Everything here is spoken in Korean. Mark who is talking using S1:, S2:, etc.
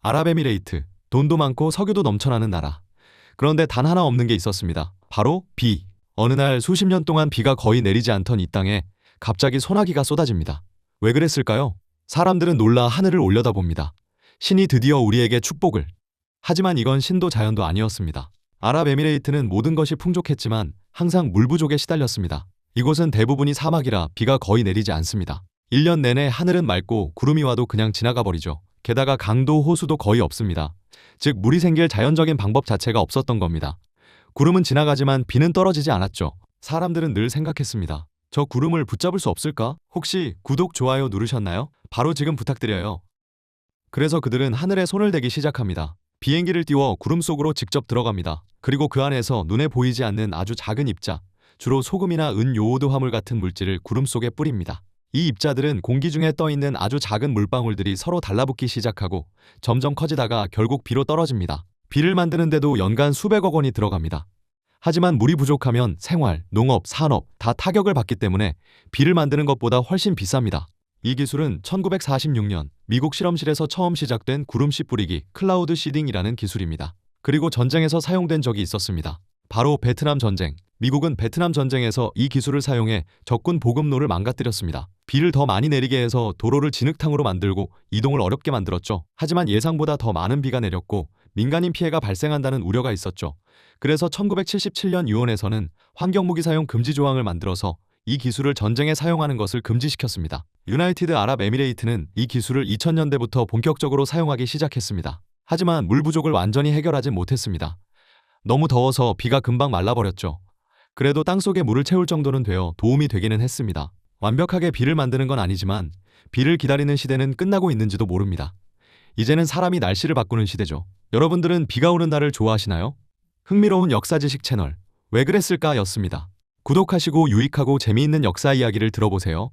S1: 아랍에미레이트, 돈도 많고 석유도 넘쳐나는 나라. 그런데 단 하나 없는 게 있었습니다. 바로 비. 어느 날 수십 년 동안 비가 거의 내리지 않던 이 땅에 갑자기 소나기가 쏟아집니다. 왜 그랬을까요? 사람들은 놀라 하늘을 올려다봅니다. 신이 드디어 우리에게 축복을. 하지만 이건 신도 자연도 아니었습니다. 아랍에미레이트는 모든 것이 풍족했지만 항상 물 부족에 시달렸습니다. 이곳은 대부분이 사막이라 비가 거의 내리지 않습니다. 1년 내내 하늘은 맑고 구름이 와도 그냥 지나가 버리죠. 게다가 강도, 호수도 거의 없습니다. 즉 물이 생길 자연적인 방법 자체가 없었던 겁니다. 구름은 지나가지만 비는 떨어지지 않았죠. 사람들은 늘 생각했습니다. 저 구름을 붙잡을 수 없을까? 혹시 구독, 좋아요 누르셨나요? 바로 지금 부탁드려요. 그래서 그들은 하늘에 손을 대기 시작합니다. 비행기를 띄워 구름 속으로 직접 들어갑니다. 그리고 그 안에서 눈에 보이지 않는 아주 작은 입자, 주로 소금이나 은, 요오드 화물 같은 물질을 구름 속에 뿌립니다. 이 입자들은 공기 중에 떠있는 아주 작은 물방울들이 서로 달라붙기 시작하고 점점 커지다가 결국 비로 떨어집니다. 비를 만드는데도 연간 수백억 원이 들어갑니다. 하지만 물이 부족하면 생활, 농업, 산업 다 타격을 받기 때문에 비를 만드는 것보다 훨씬 비쌉니다. 이 기술은 1946년 미국 실험실에서 처음 시작된 구름씨 뿌리기 클라우드 시딩이라는 기술입니다. 그리고 전쟁에서 사용된 적이 있었습니다. 바로 베트남 전쟁. 미국은 베트남 전쟁에서 이 기술을 사용해 적군 보급로를 망가뜨렸습니다. 비를 더 많이 내리게 해서 도로를 진흙탕으로 만들고 이동을 어렵게 만들었죠. 하지만 예상보다 더 많은 비가 내렸고 민간인 피해가 발생한다는 우려가 있었죠. 그래서 1977년 유엔에서는 환경무기 사용 금지 조항을 만들어서 이 기술을 전쟁에 사용하는 것을 금지시켰습니다. 유나이티드 아랍에미레이트는 이 기술을 2000년대부터 본격적으로 사용하기 시작했습니다. 하지만 물 부족을 완전히 해결하지 못했습니다. 너무 더워서 비가 금방 말라버렸죠. 그래도 땅속에 물을 채울 정도는 되어 도움이 되기는 했습니다. 완벽하게 비를 만드는 건 아니지만 비를 기다리는 시대는 끝나고 있는지도 모릅니다. 이제는 사람이 날씨를 바꾸는 시대죠. 여러분들은 비가 오는 날을 좋아하시나요? 흥미로운 역사 지식 채널 왜 그랬을까 였습니다. 구독하시고 유익하고 재미있는 역사 이야기를 들어보세요.